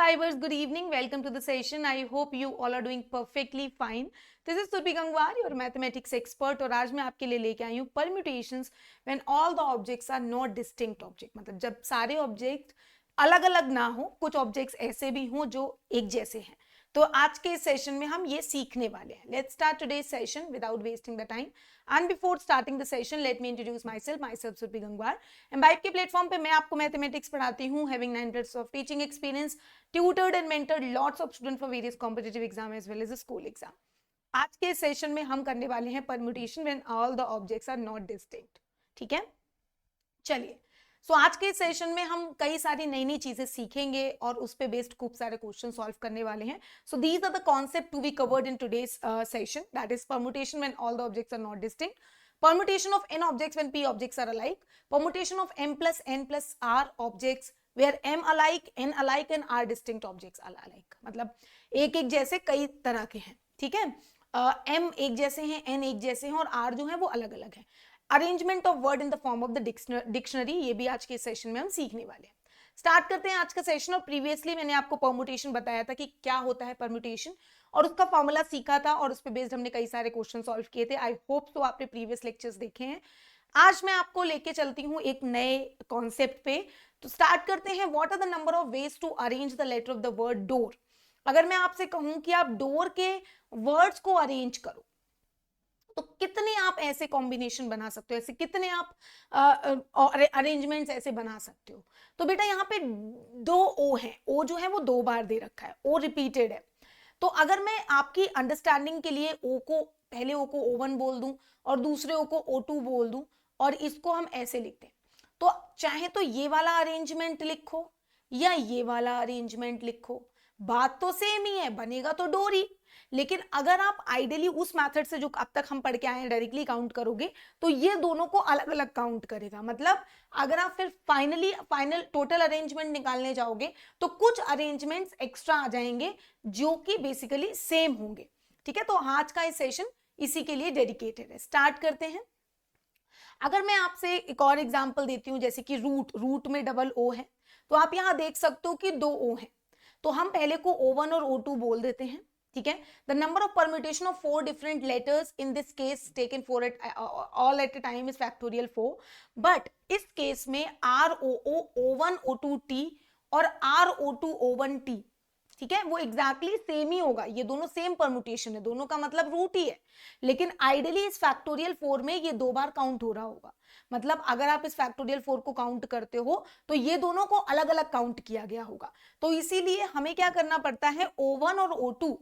subscribers, good evening. Welcome to the session. I hope you all are doing perfectly fine. This is Surbi Gangwar, your mathematics expert. और आज मैं आपके लिए लेके आई हूँ permutations when all the objects are not distinct object. मतलब जब सारे object अलग अलग ना हो, कुछ objects ऐसे भी हों जो एक जैसे हैं. तो आज के सेशन में हम ये सीखने वाले हैं. Let's start today's session without wasting the time. And before starting the session, let me introduce myself Surbi Gangwar. Imbibe के प्लेटफॉर्म पे मैं आपको मैथमेटिक्स पढ़ाती हूँ, having 9 years of teaching experience, tutored and mentored lots of students for various competitive exam as well as a school exam. आज के session में हम करने वाले हैं permutation when all the objects are not distinct. ठीक है, चलिए. आज के सेशन में हम कई सारी नई नई चीजें सीखेंगे और उस पे बेस्ड खूब सारे क्वेश्चन सॉल्व करने वाले हैं. So these are the concept to be covered in today's session, that is permutation when all the objects are not distinct, permutation of n objects when p objects are alike, permutation of m plus n plus r objects where m alike, n alike and r distinct objects are alike. मतलब एक एक जैसे कई तरह के हैं. ठीक है, m एक जैसे हैं, n एक जैसे हैं और r जो है वो अलग अलग है. Arrangement of word in the form of the dictionary, ये भी आज के सेशन में हम सीखने वाले हैं. स्टार्ट करते हैं आज का सेशन. और प्रीवियसली मैंने आपको परमुटेशन बताया था कि क्या होता है परमुटेशन और उसका फॉर्मूला सीखा था और उस पर बेस्ड हमने कई सारे क्वेश्चन सॉल्व किए थे. आई होप तो आपने प्रीवियस लेक्चर्स देखे हैं. आज मैं आपको लेके चलती हूँ एक नए कॉन्सेप्ट पे. तो स्टार्ट करते हैं. What are the number of ways to arrange the letter of the word door. अगर मैं आपसे कहूं कि आप डोर के वर्ड्स को अरेंज करो तो कितने आप ऐसे कॉम्बिनेशन बना सकते हो, ऐसे कितने आप अरेंजमेंट्स ऐसे बना सकते हो. तो बेटा यहाँ पे दो ओ है, ओ जो है वो दो बार दे रखा है, ओ रिपीटेड है. तो अगर मैं आपकी अंडरस्टैंडिंग के लिए ओ को पहले ओ को O1 बोल दूं और दूसरे ओ को O2 बोल दूं और इसको हम ऐसे लिखते हैं, तो चाहे तो ये वाला अरेंजमेंट लिखो या ये वाला अरेंजमेंट लिखो, बात तो सेम ही है, बनेगा तो डोरी. लेकिन अगर आप आइडियली उस मेथड से जो अब तक हम पढ़ के आए हैं डायरेक्टली काउंट करोगे तो ये दोनों को अलग अलग काउंट करेगा. मतलब अगर आप फिर फाइनल टोटल अरेंजमेंट निकालने जाओगे तो कुछ अरेंजमेंट्स एक्स्ट्रा आ जाएंगे जो कि बेसिकली सेम होंगे. ठीक है, तो आज का इस सेशन इसी के लिए डेडिकेटेड है. स्टार्ट करते हैं. अगर मैं आपसे एक और एग्जाम्पल देती हूँ, जैसे कि रूट में डबल ओ है, तो आप यहाँ देख सकते हो कि दो ओ है, तो हम पहले को O1 और O2 बोल देते हैं. ठीक है, the number of permutation of 4 different letters in this case taken 4 at all at a time is factorial 4. But इस केस में ROO O1 O2 T और RO2 O1 T, ठीक है, वो एग्जैक्टली सेम ही होगा. ये दोनों सेम परम्यूटेशन है, दोनों का मतलब रूट ही है. लेकिन आइडियली इस फैक्टोरियल 4 में ये दो बार काउंट हो रहा होगा. मतलब अगर आप इस फैक्टोरियल 4 को काउंट करते हो तो ये दोनों को अलग अलग काउंट किया गया होगा. तो इसीलिए हमें क्या करना पड़ता है, O1 और O2,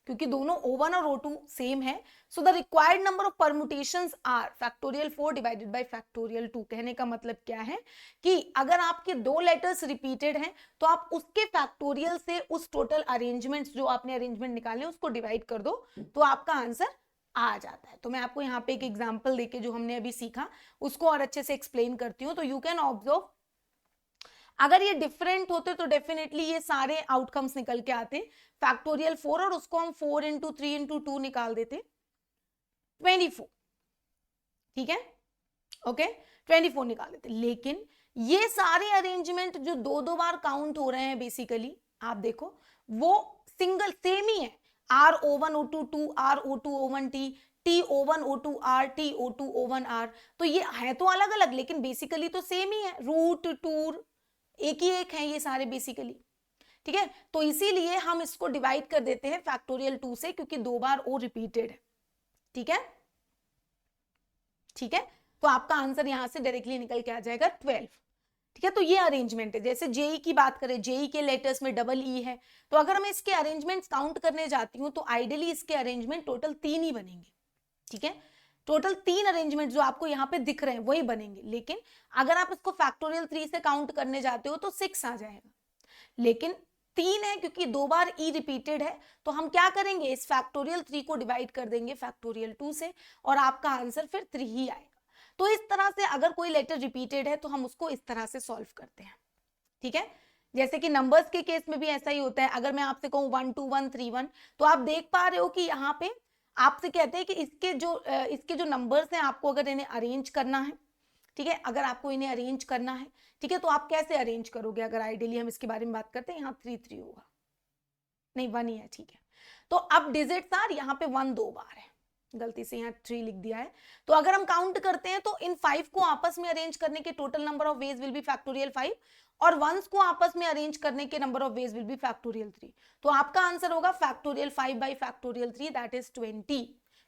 क्योंकि दोनों O1 और O2 सेम है, so the required number of permutations are factorial 4 divided by factorial 2. कहने का मतलब क्या है कि अगर आपके दो लेटर्स रिपीटेड हैं तो आप उसके फैक्टोरियल से उस टोटल अरेंजमेंट्स जो आपने अरेंजमेंट निकाले उसको डिवाइड कर दो तो आपका आंसर आ जाता है. तो मैं आपको यहाँ पे एक एग्जाम्पल देके जो हमने अभी सीखा उसको और अच्छे से एक्सप्लेन करती हूँ. तो यू कैन ऑब्जर्व, अगर ये डिफरेंट होते तो डेफिनेटली ये सारे आउटकम्स निकल के आते. फैक्टोरियल 4 और उसको हम 4 into 3 into 2 निकाल देते, 24. ठीक है, ओके, 24 निकाल देते. लेकिन ये सारे अरेंजमेंट जो दो दो बार काउंट हो रहे हैं बेसिकली, आप देखो वो सिंगल सेम ही है. RO1 O2 2, RO2 O1 T, TO1 O2 R, TO2 O1 R. तो ये है तो अलग अलग लेकिन बेसिकली तो सेम ही है. रूट टूर एक ही एक है ये सारे बेसिकली. ठीक है, तो इसीलिए हम इसको डिवाइड कर देते हैं फैक्टोरियल 2 से, क्योंकि दो बार ओ रिपीटेड है. ठीक है, ठीक है, तो आपका आंसर यहां से डायरेक्टली निकल के आ जाएगा 12. ठीक है, तो ये अरेंजमेंट है. जैसे जेई की बात करें, जेई के लेटर्स में डबल ई है, तो अगर मैं इसके अरेंजमेंट्स काउंट करने जाती हूँ तो आइडियली इसके अरेंजमेंट टोटल 3 ही बनेंगे. ठीक है, टोटल 3 अरेंजमेंट जो आपको यहाँ पे दिख रहे हैं वही बनेंगे. लेकिन अगर आप इसको फैक्टोरियल 3 से काउंट करने जाते हो तो 6 आ जाएगा. लेकिन 3 है क्योंकि दो बार ई रिपीटेड है, तो हम क्या करेंगे, इस फैक्टोरियल 3 को डिवाइड कर देंगे फैक्टोरियल 2 से और आपका आंसर फिर 3 ही आएगा. तो इस तरह से अगर कोई लेटर रिपीटेड है तो हम उसको इस तरह से सॉल्व करते हैं. ठीक है, जैसे कि नंबर्स के केस में भी ऐसा ही होता है. अगर मैं आपसे कहूँ 1 2 1 3 1, तो आप देख पा रहे हो कि यहाँ पे आपसे कहते हैं कि इसके जो नंबर्स हैं आपको अगर इन्हें अरेंज करना है, ठीक है, अगर आपको इन्हें अरेंज करना है, ठीक है, तो आप कैसे अरेंज करोगे? अगर आइडियली हम इसके बारे में बात करते हैं, यहाँ 3 3 होगा, नहीं 1 ही है, ठीक है। तो अब डिजिट्स आर, यहाँ पे 1 2 बार है, गलती से यहाँ 3 लिख दिया है। तो अगर हम काउंट करते हैं तो इन 5 को आपस में अरेंज करने के total number of veg will be factorial 5, और वंस को आपस में अरेंज करने के number of veg will be factorial 3। तो आपका आंसर होगा factorial 5 by factorial 3, that is 20।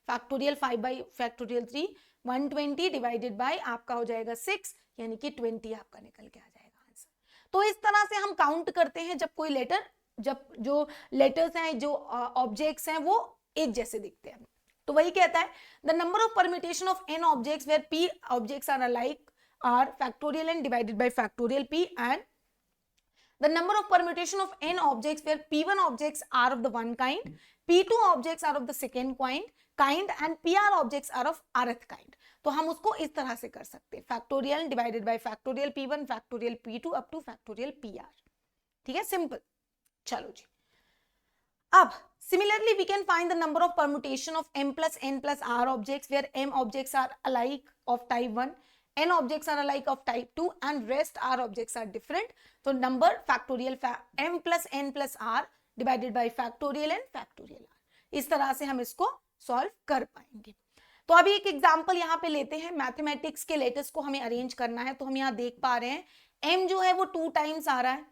Factorial 5 by factorial 3 120 divided by आपका हो जाएगा 6, यानी कि 20 आपका निकल के आ जाएगा आंसर। तो इस तरह से हम काउंट करते हैं जब कोई लेटर, जब जो लेटर्स हैं, जो ऑब्जेक्ट्स हैं वो एक जैसे दिखते हैं। तो वही कहता है the number of permutation of n objects where p objects are alike are factorial n divided by factorial p, and the number of permutation of n objects where p1 objects are of the one kind, p2 objects are of the second kind and pr objects are of rth kind। तो हम उसको इस तरह से कर सकते हैं, factorial divided by factorial p1 factorial p2 up two factorial pr। ठीक है, सिंपल। चलो जी, अब similarly we can find the number of permutation of m plus n plus r objects where m objects are alike of type 1, n objects are alike of type 2 and rest r objects are different। तो number factorial m plus n plus r divided by factorial n factorial r, इस तरह से हम इसको solve कर पाएंगे। तो अभी एक एग्जांपल यहाँ पे लेते हैं, मैथमेटिक्स के लेटर्स को हमें अरेंज करना है। तो हम यहाँ देख पा रहे हैं m जो है वो 2 टाइम्स आ रहा है,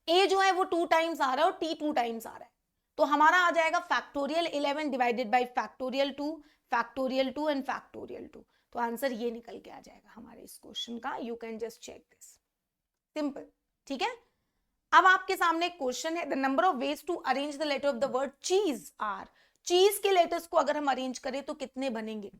a जो है वो 2 टाइम्स आ रहा है और t 2 टाइम्स आ रहा है। तो हमारा आ जाएगा factorial 11 divided by factorial 2 and factorial 2। तो आंसर ये निकल के आ जाएगा हमारे इस क्वेश्चन का। You can just check this, simple. ठीक है, अब आपके सामने एक क्वेश्चन है, the number of ways to arrange the letter of the word cheese are. Cheese के लेटर्स को अगर हम अरेंज करें तो कितने बनेंगे?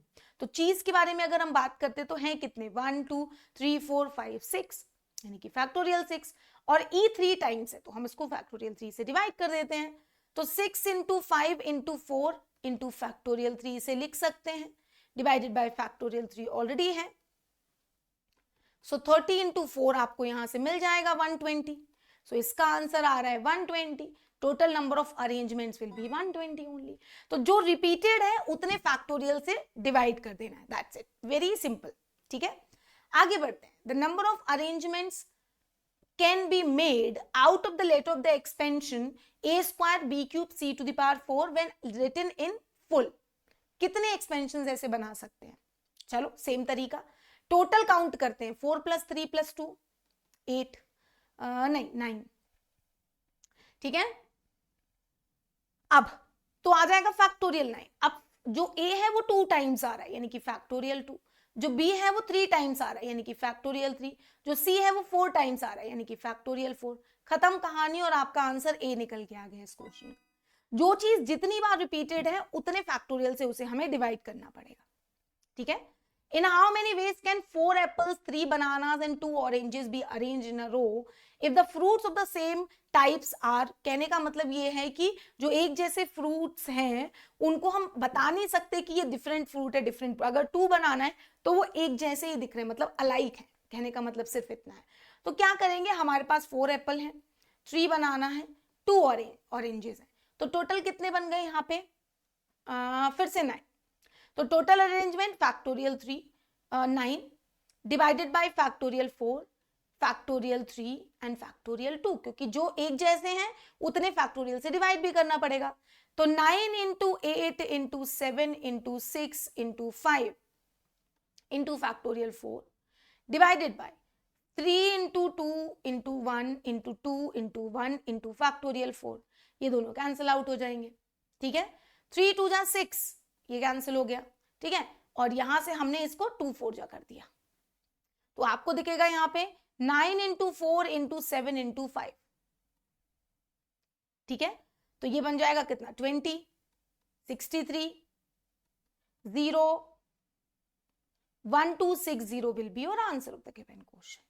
तो चीज के बारे में अगर हम बात करते तो हैं कितने, 1 2 3 4 5 6, यानी कि फैक्टोरियल 6, और e 3 टाइम्स है तो हम इसको फैक्टोरियल 3 से डिवाइड कर देते हैं। तो 6 इंटू 5 इंटू 4 इंटू फैक्टोरियल 3 से लिख सकते हैं, डिवाइडेड बाय फैक्टोरियल 3 ऑलरेडी है। सो 30 इंटू 4 आपको यहां से मिल जाएगा 120। सो इसका आंसर आ रहा है 120। Total number of arrangements will be 120 only. तो जो रिपीटेड है उतने फैक्टोरियल से डिवाइड कर देना है, दैट्स इट, वेरी सिंपल। ठीक है, आगे बढ़ते हैं। The number of arrangements can be made out of the letter of the expansion a square b cube c to the power 4 when written in full। कितने expansion ऐसे बना सकते हैं? चलो सेम तरीका, टोटल काउंट करते हैं। 4 + 3 + 2 8, नहीं 9। ठीक है, अब तो आ जाएगा फैक्टोरियल 9। अब जो a है वो 2 टाइम्स आ रहा है, यानी कि फैक्टोरियल 2। जो b है वो 3 टाइम्स आ रहा है, यानी कि फैक्टोरियल 3। जो c है वो 4 टाइम्स आ रहा है, यानी कि फैक्टोरियल 4। खत्म कहानी, और आपका आंसर a निकल के आ गया इस क्वेश्चन। जो चीज जितनी बार रिपीटेड है उतने फैक्टोरियल से उसे हमें डिवाइड करना पड़ेगा। ठीक है, in how many ways can 4 apples 3 bananas and 2 oranges be arranged in a row if the fruits of the same types are। कहने का मतलब ये है कि जो एक जैसे फ्रूट्स हैं उनको हम बता नहीं सकते कि ये डिफरेंट फ्रूट है, डिफरेंट। अगर 2 बनाना है तो वो एक जैसे ही दिख रहे हैं, मतलब अलाइक है, कहने का मतलब सिर्फ इतना है। तो क्या करेंगे, हमारे पास 4 एप्पल है, 3 बनाना है, 2 ऑरेंजेस है, तो टोटल कितने बन गए यहाँ पे? फिर से 9। तो total arrangement factorial 3 9 divided by factorial 4 factorial 3 and factorial 2, क्योंकि जो एक जैसे हैं उतने फैक्टोरियल से डिवाइड भी करना पड़ेगा। तो 9 into 8 into 7 into 6 into 5 into factorial 4 divided bye 3 into 2 into 1 into 2 into 1 into factorial 4। ये दोनों कैंसिल आउट हो जाएंगे। ठीक है, 3 2 जा 6, ये कैंसिल हो गया। ठीक है, और यहां से हमने इसको 2 4 जा कर दिया, तो आपको दिखेगा यहां पे 9 इंटू 4 इंटू 7 इंटू 5। ठीक है, तो ये बन जाएगा कितना, 20 63 0 1260 will be your answer of the given question।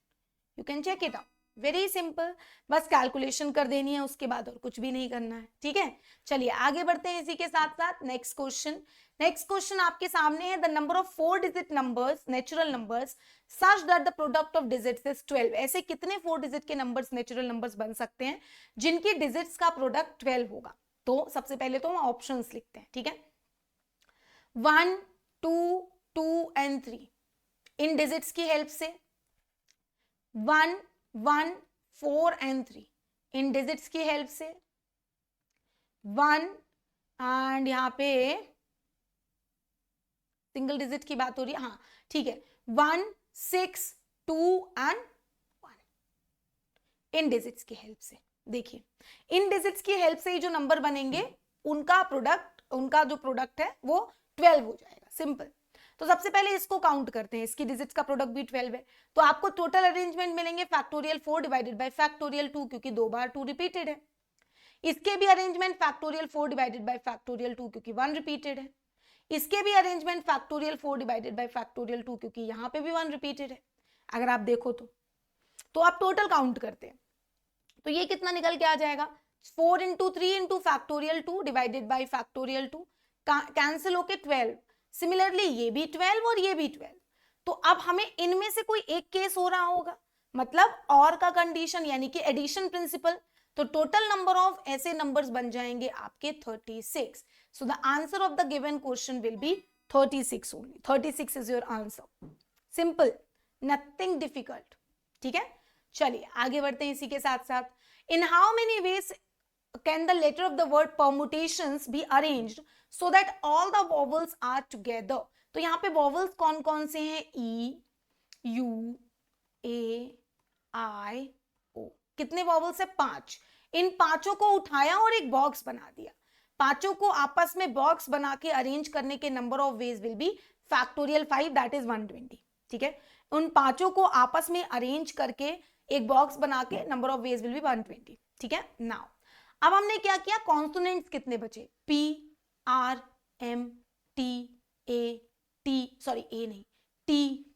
You can check it out, very simple. बस कैलकुलेशन कर देनी है, उसके बाद और कुछ भी नहीं करना है। ठीक है, चलिए आगे बढ़ते हैं इसी के साथ साथ नेक्स्ट क्वेश्चन। नेक्स्ट क्वेश्चन आपके सामने है, the number of 4 digit numbers, natural numbers such that the product of digits is 12। ऐसे कितने 4 डिजिट के नंबर्स, नेचुरल नंबर्स बन सकते हैं जिनकी डिजिट्स का प्रोडक्ट 12 होगा? तो सबसे पहले तो हम ऑप्शंस लिखते हैं। ठीक है, 1 2 2 एंड 3। इन डिजिट्स की हेल्प से 1 1 4 एंड 3 इन डिजिट्स की हेल्प से 1 एंड यहाँ पे सिंगल डिजिट की बात हो रही है, हाँ ठीक है, 1 6 2 एंड 1 इन डिजिट्स की हेल्प से। देखिए इन डिजिट्स की हेल्प से ही जो नंबर बनेंगे उनका जो प्रोडक्ट है वो 12 हो जाएगा, सिंपल। तो सबसे पहले इसको काउंट करते हैं, इसकी डिजिट्स का प्रोडक्ट भी 12 है, तो आपको टोटल अरेंजमेंट मिलेंगे फैक्टोरियल 4 डिवाइडेड बाय फैक्टोरियल 2, क्योंकि 2 बार 2 रिपीटेड है। इसके भी arrangement factorial 4 divided by factorial 2, क्योंकि 1 रिपीटेड है। इसके भी arrangement factorial 4 divided by factorial 2, क्योंकि यहाँ पे भी 1 रिपीटेड है। अगर आप देखो तो आप टोटल काउंट करते हैं तो ये कितना निकल के आ जाएगा, 4 into 3 into factorial 2 divided by factorial 2, cancel होके 12। सिमिलरली ये भी 12 और ये भी 12। तो अब हमें इनमें से कोई एक केस हो रहा होगा, मतलब और का कंडीशन यानी कि एडिशन प्रिंसिपल। तो टोटल नंबर ऑफ ऐसे नंबर्स बन जाएंगे आपके 36। So the answer of the given question will be 36 only. 36 is your answer, simple, nothing difficult. ठीक है, चलिए आगे बढ़ते हैं इसी के साथ साथ। In how many ways can the letter of the word permutations be arranged so that all the vowels are together. तो यहाँ पे वॉवल्स कौन कौन से हैं, ई, यू, ए, आई, ओ। कितने वॉवल्स है, 5। इन पांचों को उठाया और एक बॉक्स बना दिया। पांचों को आपस में बॉक्स बना के अरेंज करने के number of veg will be factorial 5, that is 120। ठीक है, उन पांचों को आपस में अरेंज करके एक बॉक्स बना के number of veg will be 120। ठीक है, नाउ अब हमने क्या किया, कॉन्सोनेंट्स कितने बचे, P, R, M, T, A, T, sorry A नहीं, टी,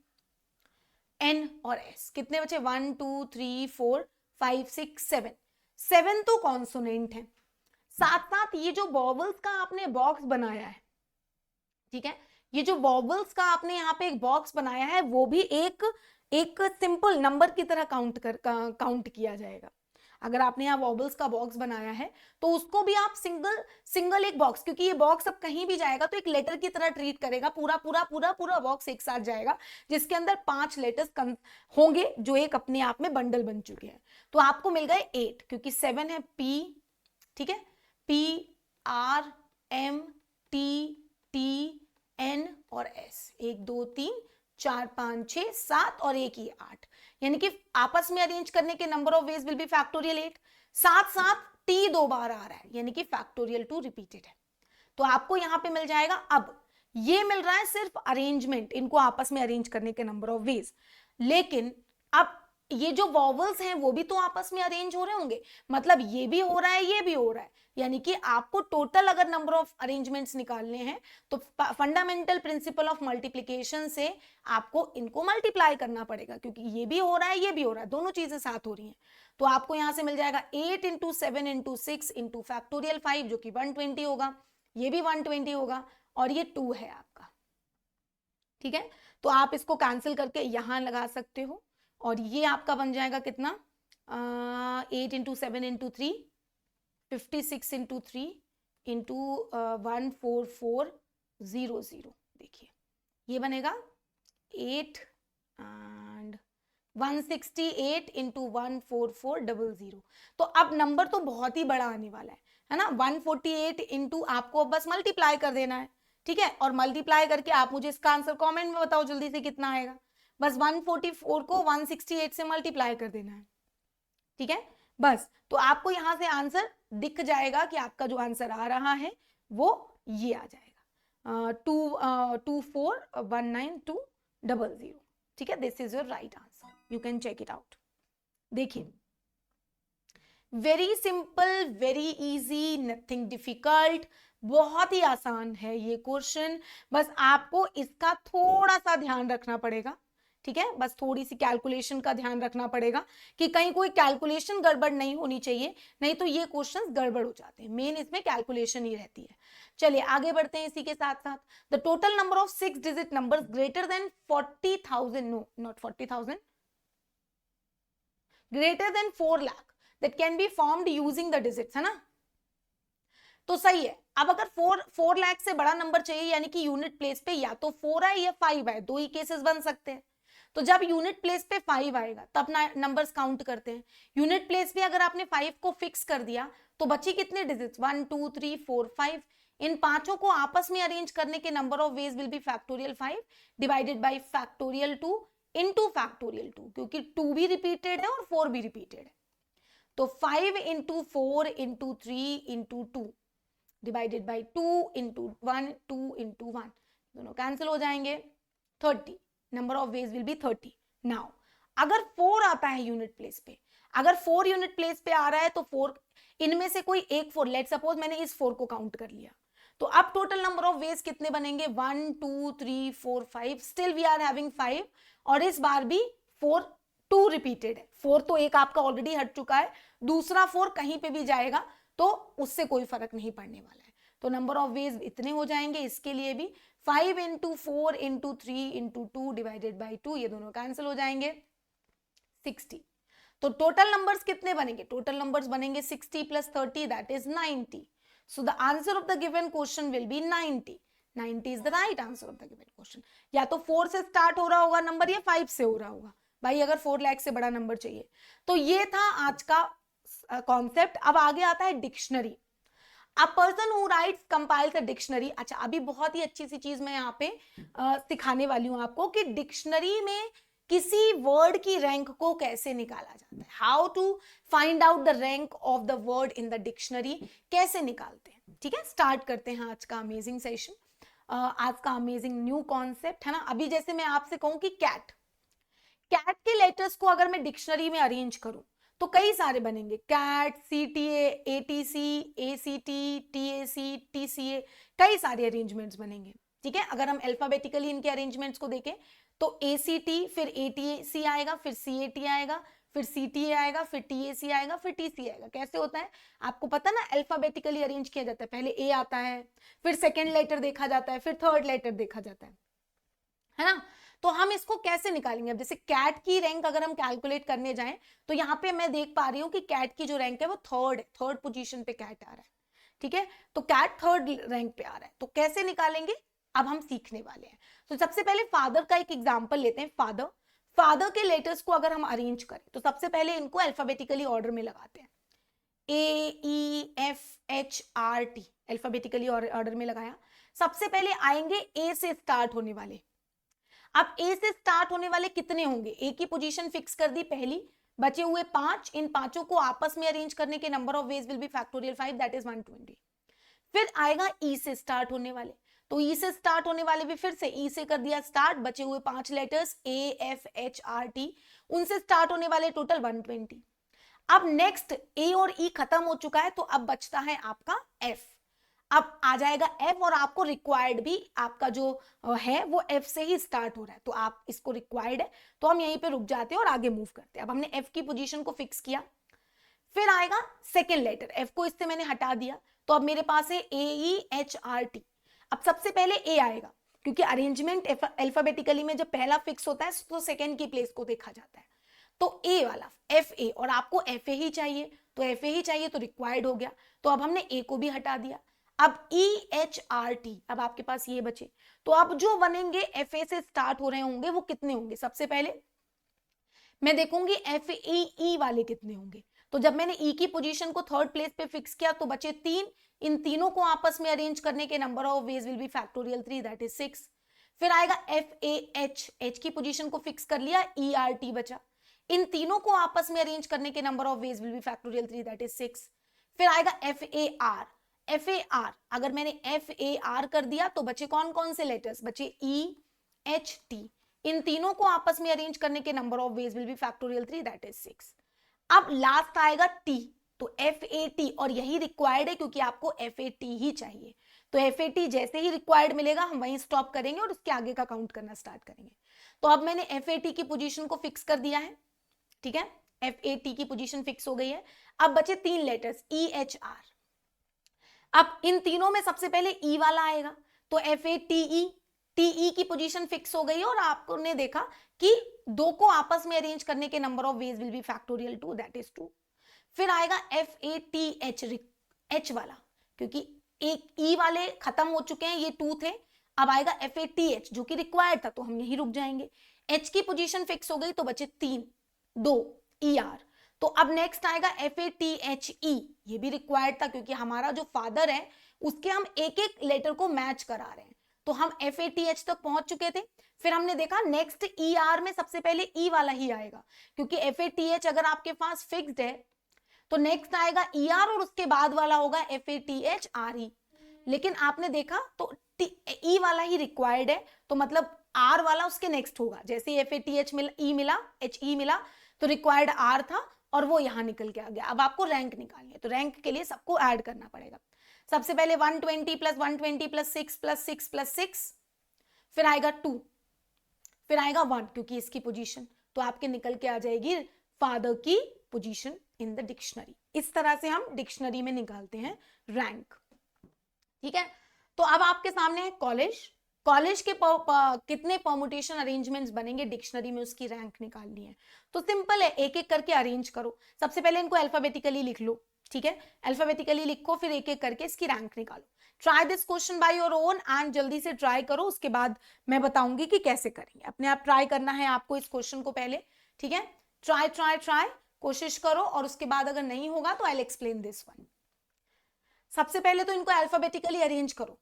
एन और एस कितने बचे, 1 2 3 4 5 6 7। 7 तो कॉन्सोनेंट है, साथ साथ ये जो वॉवल्स का आपने बॉक्स बनाया है, ठीक है, ये जो वॉवल्स का आपने यहाँ पे एक बॉक्स बनाया है वो भी एक सिंपल नंबर की तरह काउंट किया जाएगा। अगर आपने यहाँ वॉबल्स का बॉक्स बनाया है तो उसको भी आप सिंगल एक बॉक्स, क्योंकि ये बॉक्स अब कहीं भी जाएगा तो एक लेटर की तरह ट्रीट करेगा, पूरा पूरा पूरा पूरा बॉक्स एक साथ जाएगा जिसके अंदर 5 लेटर्स होंगे जो एक अपने आप में बंडल बन चुके हैं। तो आपको मिल गए 8, क्योंकि 7 है पी, ठीक है, P, R, M, T, T, N और एस, 1 2 3 4 5 6 7 और एक ही 8, यानी कि आपस में अरेंज करने के number of veg will be factorial 8। साथ साथ टी 2 बार आ रहा है यानी कि फैक्टोरियल 2 रिपीटेड है। तो आपको यहां पे मिल जाएगा, अब ये मिल रहा है सिर्फ अरेंजमेंट, इनको आपस में अरेंज करने के नंबर ऑफ वेज, लेकिन अब ये जो वॉवल्स हैं वो भी तो आपस में अरेंज हो रहे होंगे, मतलब ये भी हो रहा है ये भी हो रहा है, यानी कि आपको टोटल अगर नंबर ऑफ अरेंजमेंट्स निकालने हैं तो फंडामेंटल प्रिंसिपल ऑफ मल्टीप्लिकेशन से आपको इनको मल्टीप्लाई करना पड़ेगा, क्योंकि ये भी हो रहा है ये भी हो रहा है, दोनों चीजें साथ हो रही हैं। तो आपको यहां से मिल जाएगा 8 इंटू 7 इंटू 6 इंटू फैक्टोरियल 5 जो कि 120 होगा, ये भी 120 होगा और ये 2 है आपका। ठीक है, तो आप इसको कैंसिल करके यहां लगा सकते हो और ये आपका बन जाएगा कितना, 8 इंटू 7 इंटू 3, 56 इंटू 3 इंटू 14400। देखिए ये बनेगा 8 एंड 168 इंटू 14400। तो अब नंबर तो बहुत ही बड़ा आने वाला है ना। 148 इंटू आपको बस मल्टीप्लाई कर देना है, ठीक है, और मल्टीप्लाई करके आप मुझे इसका आंसर कमेंट में बताओ जल्दी से कितना आएगा। बस 144 को 168 से मल्टीप्लाई कर देना है, ठीक है, बस। तो आपको यहां से आंसर दिख जाएगा कि आपका जो आंसर आ रहा है वो ये आ जाएगा 2419200। ठीक है, this is your right answer, you can check it out. देखिए very simple, very easy, nothing difficult, बहुत ही आसान है ये क्वेश्चन। बस आपको इसका थोड़ा सा ध्यान रखना पड़ेगा, ठीक है, बस थोड़ी सी कैलकुलेशन का ध्यान रखना पड़ेगा कि कहीं कोई कैलकुलेशन गड़बड़ नहीं होनी चाहिए, नहीं तो ये क्वेश्चंस गड़बड़ हो जाते हैं। मेन इसमें कैलकुलेशन ही रहती है। चलिए आगे बढ़ते हैं इसी के साथ साथ। The total number of 6 digit numbers greater than 40,000, no not 40,000, greater than 4 lakh that can be formed using the digits, है ना। तो सही है। अब अगर 4 लाख से बड़ा नंबर चाहिए यानी कि यूनिट प्लेस पे या तो 4 है या 5 है, दो ही केसेस बन सकते हैं। तो जब यूनिट प्लेस पे 5 आएगा तब नंबर्स काउंट करते हैं। यूनिट प्लेस पे अगर आपने 5 को फिक्स कर दिया तो बची कितने डिजिट्स, 1 2 3 4 5। इन पांचों को आपस में अरेंज करने के number of veg will be factorial 5 divided by factorial 2 into factorial 2, क्योंकि 2 भी रिपीटेड है और 4 भी रिपीटेड है। तो 5 into 4 into 3 into 2 divided by 2 into 1, 2 into 1, दोनों कैंसिल हो जाएंगे। 30, number of veg will be 30। Now अगर 4 आता है यूनिट प्लेस पे, अगर 4 यूनिट प्लेस पे आ रहा है तो 4 इनमें से कोई एक 4, लेट सपोज मैंने इस 4 को काउंट कर लिया, तो अब टोटल नंबर ऑफ वेज कितने बनेंगे, 1 2 3 4 5। स्टिल वी आर हैविंग 5 और इस बार भी 4 2 रिपीटेड है। 4 तो एक आपका ऑलरेडी हट चुका है, दूसरा 4 कहीं पे भी जाएगा तो उससे कोई फर्क नहीं पड़ने वाला है। तो नंबर ऑफ वेज इतने हो जाएंगे। इसके लिए भी 5 into 4 into 3 into 2 divided by 2, ये दोनों कैंसिल हो जाएंगे, 60। तो टोटल नंबर्स कितने बनेंगे, टोटल नंबर्स बनेंगे 60 plus 30 that is 90। So the answer of the given question will be 90। 90 is the right answer of the given question. या तो 4 से स्टार्ट हो रहा होगा नंबर या 5 से हो रहा होगा भाई, अगर 4 लाख से बड़ा नंबर चाहिए। तो ये था आज का कॉन्सेप्ट। अब आगे आता है dictionary. A person who rights compiles a dictionary. अच्छा, अभी बहुत ही अच्छी सी चीज मैं यहाँ पे सिखाने वाली हूँ आपको कि डिक्शनरी में किसी वर्ड की रैंक को कैसे निकाला जाता है। How to find out the rank of the word in the dictionary, कैसे निकालते हैं। ठीक है, स्टार्ट करते हैं आज का अमेजिंग सेशन, आज का अमेजिंग न्यू कॉन्सेप्ट है ना। अभी जैसे मैं आपसे कहूं कि कैट, कैट के लेटर्स को अगर मैं डिक्शनरी में अरेंज करूं तो कई सारे बनेंगे। Cat, CTA, ATC, ACT, TAC, TCA, कई सारे अरेंजमेंट्स बनेंगे। ठीक है, अगर हम अल्फाबेटिकली इनके अरेंजमेंट्स को देखें तो ACT, फिर ATC आएगा, फिर CAT आएगा, फिर CTA आएगा, फिर TAC आएगा, फिर TC आएगा। कैसे होता है आपको पता ना, अल्फाबेटिकली अरेंज किया जाता है। पहले A आता है, फिर सेकेंड लेटर देखा जाता है, फिर थर्ड लेटर देखा जाता है ना। तो हम इसको कैसे निकालेंगे। अब जैसे कैट की रैंक अगर हम कैलकुलेट करने जाएं तो यहाँ पे मैं देख पा रही हूँ कि कैट की जो रैंक है वो थर्ड पोजीशन पे कैट आ रहा है। ठीक है, तो कैट थर्ड रैंक पे आ रहा है। तो कैसे निकालेंगे अब हम सीखने वाले हैं। तो सबसे पहले फादर का एक एग्जाम्पल लेते हैं। फादर के लेटर्स को अगर हम अरेंज करें तो सबसे पहले इनको अल्फाबेटिकली ऑर्डर में लगाते हैं। AEFHRT अल्फाबेटिकली ऑर्डर में लगाया। सबसे पहले आएंगे ए से स्टार्ट होने वाले। अब ए से स्टार्ट होने वाले कितने होंगे, ए की पोजीशन फिक्स कर दी पहली, बचे हुए 5, इन पांचों को आपस में अरेंज करने के number of veg will be factorial 5 that is 120। फिर आएगा ई से स्टार्ट होने वाले, तो ई से स्टार्ट होने वाले भी फिर से ई से कर दिया स्टार्ट, बचे हुए 5 लेटर्स AFHRT, उनसे स्टार्ट होने वाले टोटल 120। अब नेक्स्ट ए और ई खत्म हो चुका है तो अब बचता है आपका एफ। अब आ जाएगा एफ और आपको रिक्वायर्ड भी आपका जो है वो एफ से ही स्टार्ट हो रहा है, तो आप इसको रिक्वायर्ड है तो हम यहीं पे रुक जाते हैं और आगे मूव करते हैं। अब हमने एफ की पोजीशन को फिक्स किया। फिर आएगा सेकेंड लेटर, एफ को इससे मैंने हटा दिया तो अब मेरे पास है AEHRT। अब सबसे पहले ए आएगा क्योंकि अरेंजमेंट अल्फाबेटिकली में जब पहला फिक्स होता है तो सेकेंड की प्लेस को देखा जाता है। तो ए वाला FA, और आपको FA ही चाहिए तो FA ही चाहिए तो रिक्वायर्ड हो गया, तो अब हमने ए को भी हटा दिया। अब EHRT, अब आपके पास ये बचे, तो अब जो बनेंगे FA से स्टार्ट हो रहे होंगे वो कितने होंगे। सबसे पहले मैं देखूंगी FAE वाले कितने होंगे। तो जब मैंने ई की पोजीशन को थर्ड प्लेस पे फिक्स किया तो बचे 3, इन तीनों को आपस में अरेंज करने के number of veg will be factorial 3 that is 6। फिर आएगा FAH, एच की पोजीशन को फिक्स कर लिया, ERT बचा, इन तीनों को आपस में अरेंज करने के number of veg will be factorial 3 that is 6। फिर आएगा FAR, अगर मैंने FAR कर दिया तो बचे कौन कौन से लेटर्स, बचे EHT, इन तीनों को आपस में अरेंज करने के number of veg will be factorial 3 that is 6। अब लास्ट आएगा T, तो FAT, और यही रिक्वायर्ड है क्योंकि आपको FAT ही चाहिए। तो FAT जैसे ही रिक्वायर्ड मिलेगा हम वहीं स्टॉप करेंगे और उसके आगे का काउंट करना स्टार्ट करेंगे। तो अब मैंने FAT की पोजीशन को फिक्स कर दिया है। ठीक है, FAT की पोजीशन फिक्स हो गई है। अब बचे 3 लेटर्स EHR। अब इन तीनों में सबसे पहले ई वाला आएगा तो FATE, TE की पोजीशन फिक्स हो गई और आपने देखा कि 2 को आपस में अरेंज करने के number of veg will be factorial 2 that is 2। फिर आएगा FATH, H वाला, क्योंकि एक ई वाले खत्म हो चुके हैं, ये 2 थे। अब आएगा FATH जो कि रिक्वायर्ड था तो हम यहीं रुक जाएंगे। एच की पोजीशन फिक्स हो गई तो बचे 3, 2 ER। तो अब नेक्स्ट आएगा FATHE, ये भी रिक्वायर्ड था क्योंकि हमारा जो फादर है उसके हम एक एक लेटर को मैच करा रहे हैं। तो हम FATH तक पहुंच चुके थे। फिर हमने देखा नेक्स्ट ER में सबसे पहले E वाला ही आएगा, क्योंकि FATH अगर आपके पास फिक्स्ड है तो नेक्स्ट आएगा ER और उसके बाद वाला होगा FATHRE। लेकिन आपने देखा तो E वाला ही रिक्वायर्ड है, तो मतलब R वाला उसके नेक्स्ट होगा। जैसे ही FATH मिला, E मिला, HE मिला, तो रिक्वायर्ड R था और वो यहां निकल के आ गया। अब आपको रैंक निकालनी है, तो रैंक के लिए सबको ऐड करना पड़ेगा। सबसे पहले 120 प्लस 120 प्लस 6 प्लस 6 प्लस 6, फिर आएगा 2, फिर आएगा 1 क्योंकि इसकी पोजीशन, तो आपके निकल के आ जाएगी फादर की पोजीशन इन द डिक्शनरी। इस तरह से हम डिक्शनरी में निकालते हैं रैंक। ठीक है, तो अब आपके सामने है कॉलेज। कॉलेज के कितने परमुटेशन अरेंजमेंट्स बनेंगे डिक्शनरी में, उसकी रैंक निकालनी है। तो सिंपल है, एक एक करके अरेंज करो। सबसे पहले इनको अल्फाबेटिकली लिख लो। ठीक है, अल्फाबेटिकली लिखो, फिर एक एक करके इसकी रैंक निकालो। Try this question by your own and जल्दी से ट्राई करो, उसके बाद मैं बताऊंगी कि कैसे करेंगे। अपने आप ट्राई करना है आपको इस क्वेश्चन को पहले। ठीक है, ट्राई ट्राई ट्राई, कोशिश करो, और उसके बाद अगर नहीं होगा तो I will explain this one. सबसे पहले तो इनको अल्फाबेटिकली अरेंज करो।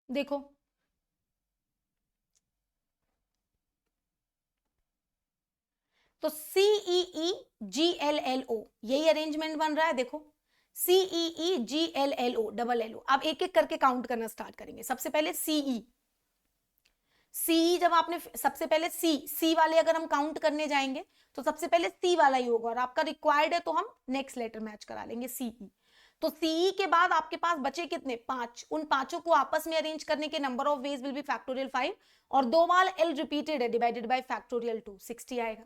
देखो, तो CEEGLLO यही अरेंजमेंट बन रहा है। देखो, CEEGLLO अब एक एक करके काउंट करना स्टार्ट करेंगे। सबसे पहले CE जब आपने सबसे पहले C वाले अगर हम काउंट करने जाएंगे तो सबसे पहले C वाला ही होगा, और आपका रिक्वायर्ड है तो हम नेक्स्ट लेटर मैच करा लेंगे CE। तो CE के बाद आपके पास बचे कितने, 5। उन पांचों को आपस में अरेंज करने के number of veg will be factorial 5, और 2 बार L रिपीटेड है डिवाइडेड बाय फैक्टोरियल 2, 60 आएगा।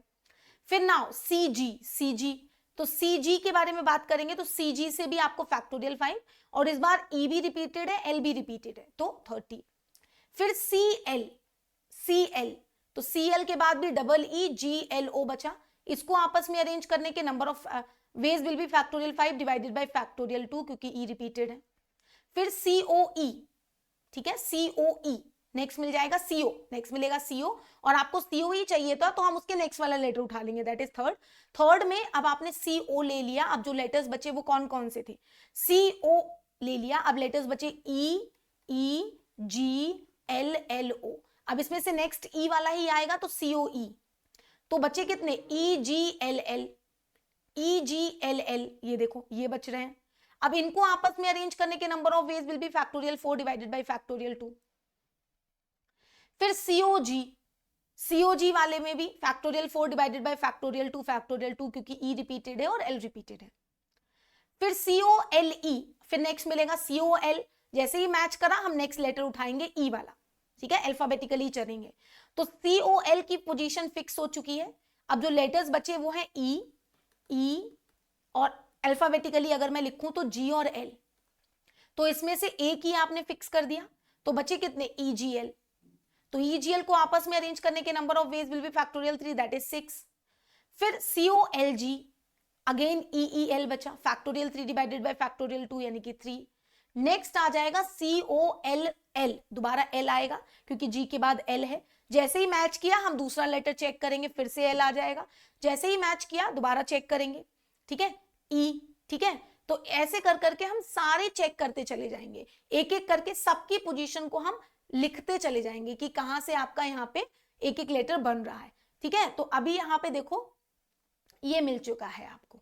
फिर नाउ CG, तो CG के बारे में बात करेंगे तो CG से भी आपको फैक्टोरियल 5, और इस बार E भी रिपीटेड है, L भी रिपीटेड है, तो 30। फिर CL, तो CL के बाद भी EEGLO बचा। इसको आपस में अरेंज करने के number of veg will be factorial 5 divided by factorial 2, क्योंकि E रिपीटेड है। फिर COE, ठीक है, COE नेक्स्ट मिल जाएगा, CO नेक्स्ट मिलेगा CO, और आपको CO ही चाहिए था तो हम उसके नेक्स्ट वाला लेटर उठा लेंगे, दैट इज थर्ड में अब आपने CO ले लिया। अब जो लेटर्स बचे वो कौन कौन से थे, CO ले लिया, अब लेटर्स बचे EEGLLO। अब इसमें से नेक्स्ट E वाला ही आएगा तो COE, तो बचे कितने, EGLL, ये देखो ये बच रहे हैं। अब इनको आपस में अरेंज करने के number of veg will be factorial 4 divided by factorial 2। फिर COG वाले में भी फैक्टोरियल 4 डिवाइडेड बाय फैक्टोरियल 2 क्योंकि E रिपीटेड है और L रिपीटेड है। फिर COLE, फिर नेक्स्ट मिलेगा COL। जैसे ही मैच करा हम नेक्स्ट लेटर उठाएंगे E वाला। ठीक है, अल्फाबेटिकली चलेंगे। तो COL की पोजीशन फिक्स हो चुकी है। अब जो लेटर्स बचे वो है E, और अल्फाबेटिकली अगर मैं लिखूं तो G और L, तो इसमें से एक ही आपने फिक्स कर दिया, तो बचे कितने, EGL। तो EGL को आपस में अरेंज करने के number of veg will be factorial 3, that is 6। फिर COLG, अगेन EEL बचा, फैक्टोरियल 3 डिवाइडेड बाय फैक्टोरियल 2 यानी कि 3। नेक्स्ट आ जाएगा COLL, दोबारा L आएगा क्योंकि G के बाद L है। जैसे ही मैच किया हम दूसरा लेटर चेक करेंगे, फिर से L आ जाएगा। जैसे ही मैच किया दोबारा चेक करेंगे। ठीक है, E। ठीक है, तो ऐसे कर करके हम सारे चेक करते चले जाएंगे, एक एक करके सबकी पोजीशन को हम लिखते चले जाएंगे कि कहां से आपका यहाँ पे एक एक लेटर बन रहा है। ठीक है, तो अभी यहाँ पे देखो ये मिल चुका है आपको।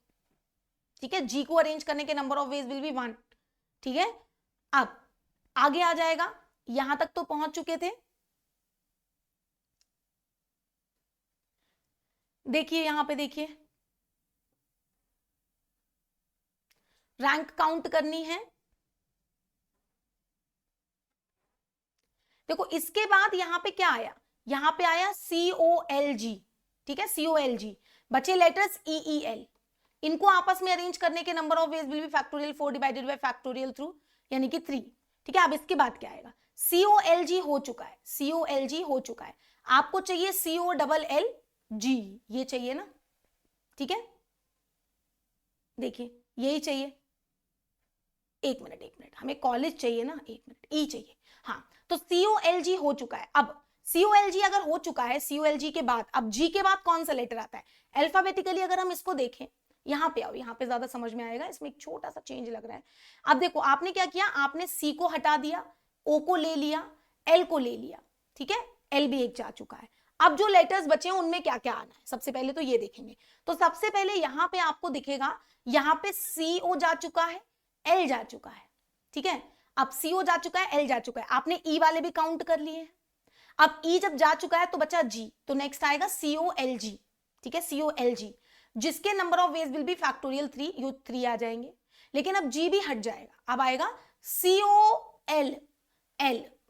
ठीक है, G को अरेंज करने के number of veg will be 1। ठीक है, अब आगे आ जाएगा, यहां तक तो पहुंच चुके थे। देखिए यहां पे, देखिए रैंक काउंट करनी है। देखो इसके बाद यहां पे क्या आया, यहां पे आया COLG। ठीक है, COLG, बचे लेटर्स EEL। इनको आपस में अरेंज करने के number of veg will be factorial 4 divided by factorial through यानी कि 3। ठीक है, अब इसके बाद क्या आएगा, COLG हो चुका है, COLG हो चुका है, आपको चाहिए COLLG, ये चाहिए ना, ठीक है, देखिए यही चाहिए, एक मिनट हमें कॉलेज चाहिए ना, एक मिनट, ई चाहिए, हाँ, तो COLG हो चुका है। अब COLG अगर हो चुका है, COLG के बाद अब G के बाद कौन सा लेटर आता है, अल्फाबेटिकली अगर हम इसको देखें, यहां पे आओ, यहां पे ज्यादा समझ में आएगा, इसमें एक छोटा सा चेंज लग रहा है। अब देखो आपने क्या किया, आपने C को हटा दिया, O को ले लिया, L को ले लिया, ठीक है, L भी एक जा चुका है। अब जो लेटर्स बचे हैं उनमें क्या क्या आना है, सबसे पहले तो ये देखेंगे। तो सबसे पहले यहां पे आपको दिखेगा, यहां पे CO जा चुका है, L जा चुका है, ठीक है, अब CO जा चुका है, L जा चुका है, आपने E वाले भी काउंट कर लिए हैं। अब E जब जा चुका है तो बचा G, तो नेक्स्ट आएगा COLG, ठीक है, COLG, जिसके number of veg will be factorial 3, ये 3 आ जाएंगे। लेकिन अब G भी हट जाएगा, अब आएगा COLL,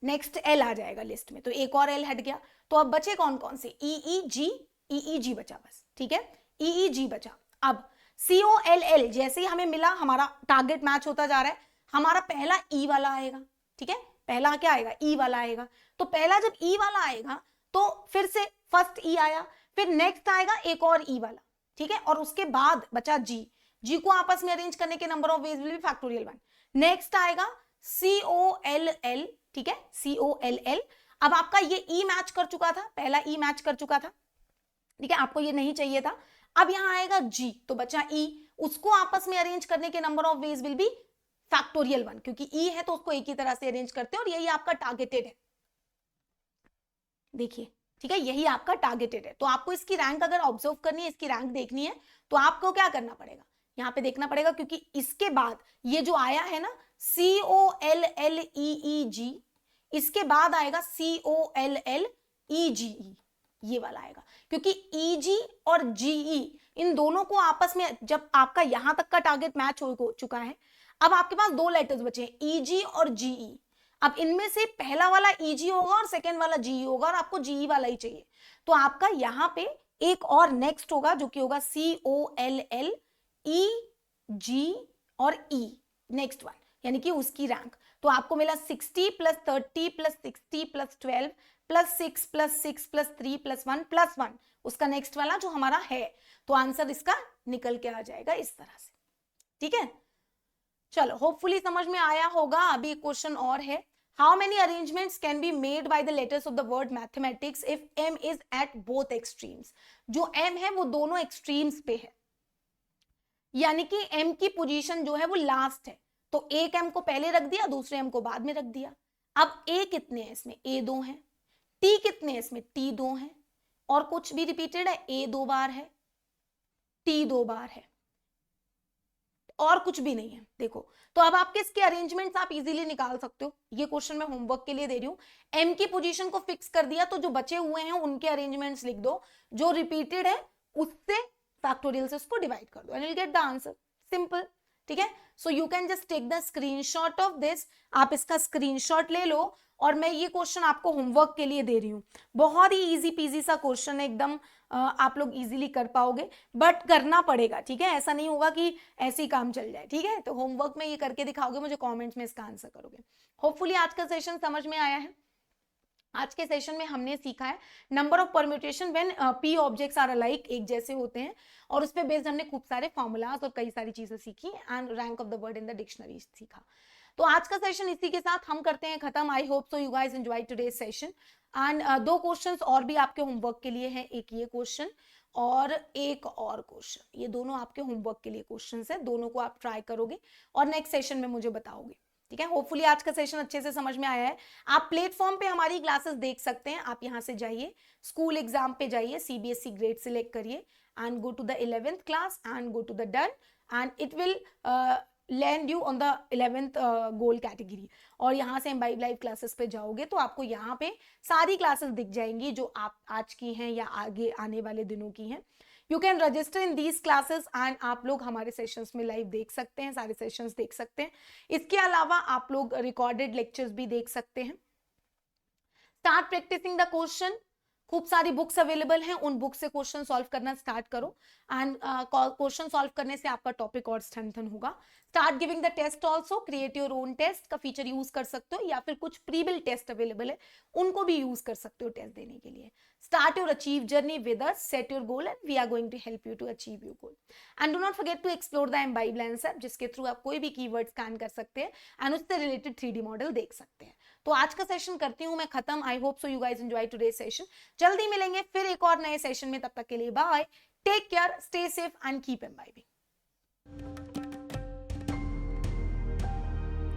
नेक्स्ट L आ जाएगा लिस्ट में, तो एक और L हट गया, तो अब बचे कौन कौन से, EEG बचा बस, ठीक है, EEG बचा। अब COLL जैसे ही हमें मिला, हमारा टारगेट मैच होता जा रहा है, हमारा पहला E वाला आएगा, ठीक है, पहला क्या आएगा, E वाला आएगा, तो पहला जब E वाला आएगा तो फिर से फर्स्ट E आया, फिर नेक्स्ट आएगा एक और E वाला, ठीक है, और उसके बाद बचा G को आपस में अरेंज करने के number of veg will be factorial 1। Next आएगा COLL, ठीक है, COLL। अब आपका ये E मैच कर चुका था, पहला E मैच कर चुका था, ठीक है, आपको ये नहीं चाहिए था। अब यहां आएगा G, तो बचा E, उसको आपस में अरेंज करने के number of veg will be factorial 1, क्योंकि E है तो उसको एक ही तरह से अरेंज करते हैं, और यही आपका टारगेटेड है, देखिए, ठीक है, यही आपका टारगेटेड है। तो आपको इसकी रैंक अगर ऑब्जर्व करनी है, इसकी रैंक देखनी है, तो आपको क्या करना पड़ेगा, यहां पे देखना पड़ेगा, क्योंकि इसके बाद ये जो आया है ना COLLEEG, इसके बाद आएगा COLLEGE, ये वाला आएगा, क्योंकि EG और GE इन दोनों को आपस में, जब आपका यहां तक का टारगेट मैच हो चुका है, अब आपके पास दो लेटर्स बचे हैं, EG और GE। अब इनमें से पहला वाला EG होगा और सेकेंड वाला GE होगा, और आपको GE वाला ही चाहिए, तो आपका यहां पे एक और नेक्स्ट होगा जो कि होगा COLLEG और E, नेक्स्ट वन, यानी कि उसकी रैंक। तो आपको मिला 60 + 30 + 60 + 12 + 6 + 6 + 3 + 1 + 1, उसका नेक्स्ट वाला जो हमारा है, तो आंसर इसका निकल के आ जाएगा इस तरह से, ठीक है। चलो, होपफुली समझ में आया होगा। अभी क्वेश्चन और है, how many arrangements can be made by the letters of the word mathematics if M is at both extremes. जो M है वो दोनों एक्सट्रीम्स पे है, यानी कि M की पोजीशन जो है वो लास्ट है, तो एक M को पहले रख दिया, दूसरे M को बाद में रख दिया। अब A कितने हैं इसमें, A 2 है, T कितने हैं इसमें, T 2 है, और कुछ भी रिपीटेड है, A 2 बार है, T 2 बार है, और कुछ भी नहीं है। देखो, तो अब आपके इसके अरेंजमेंट्स आप इजीली निकाल सकते हो, ये क्वेश्चन मैं होमवर्क के लिए दे रही हूँ। M की पोजीशन को फिक्स कर दिया, तो जो बचे हुए हैं उनके अरेंजमेंट्स लिख दो, जो रिपीटेड है उससे फैक्टोरियल से उसको डिवाइड कर दो, and will get the answer, simple, ठीक है। So you can just take the screenshot of this, आप इसका स्क्रीनशॉट ले लो, और मैं ये क्वेश्चन आपको होमवर्क के लिए दे रही हूँ। बहुत ही इजी पीजी सा क्वेश्चन है एकदम, आप लोग इजीली कर पाओगे, बट करना पड़ेगा, ठीक है, ऐसा नहीं होगा कि ऐसे ही काम चल जाए, ठीक है। तो होमवर्क में ये करके दिखाओगे, मुझे कमेंट्स में इसका आंसर करोगे। होपफुली आज का सेशन समझ में आया है। आज के सेशन में हमने सीखा है number of permutation when P objects are alike, एक जैसे होते हैं, और उस पे बेस्ड हमने खूब सारे फॉर्मूलाज और कई सारी चीजें सीखी, and rank of the word in the dictionary सीखा। तो आज का सेशन इसी के साथ हम करते हैं खत्म। I hope so you guys enjoy today's session, and दो क्वेश्चंस और भी आपके होमवर्क के लिए हैं, एक ये क्वेश्चन और एक और क्वेश्चन, ये दोनों आपके होमवर्क के लिए क्वेश्चंस है, दोनों को आप ट्राई करोगे और नेक्स्ट सेशन में मुझे बताओगे, ठीक है। होपफुली आज का सेशन अच्छे से समझ में आया है। आप प्लेटफॉर्म पे हमारी क्लासेस देख सकते हैं, आप यहाँ से जाइए, स्कूल एग्जाम पे जाइए, CBSE ग्रेड सिलेक्ट करिए, and go to the 11th class and go to the done, and it will land you on the 11th goal category. और यहाँ से एम्बाइब लाइव क्लासेस पे जाओगे तो आपको यहाँ पे सारी क्लासेस दिख जाएंगी जो आप आज की हैं या आगे आने वाले दिनों की हैं। You can register in these classes, and आप लोग हमारे सेशंस में लाइव देख सकते हैं, सारे सेशंस देख सकते हैं। इसके अलावा आप लोग रिकॉर्डेड लेक्चर्स भी देख सकते हैं। स्टार्ट प्रैक्टिसिंग द क्वेश्चन, खूब सारी बुक्स अवेलेबल हैं, उन बुक से क्वेश्चन सॉल्व करना स्टार्ट करो एंड क्वेश्चन सॉल्व करने से आपका टॉपिक और स्ट्रेंथन होगा. Start giving the test also, create your own test का फीचर यूज कर सकते हो, या फिर कुछ प्रीबिल टेस्ट अवेलेबल है उनको भी यूज कर सकते हो टेस्ट देने के लिए. Start your achieve journey with us, set your goal and we are going to help you to achieve your goal. And do not forget to explore the एम्बाइब्लेंस ऐप, जिसके थ्रू आप कोई भी कीवर्ड स्कैन कर सकते हैं and उससे related 3D model देख सकते हैं. तो आज का सेशन करती हूं मैं खत्म. I hope so you guys enjoy today's session. जल्दी मिलेंगे फिर एक और नए सेशन में, तब तक के लिए bye, take care, stay safe and keep imbibing.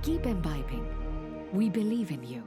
Keep imbibing. We believe in you.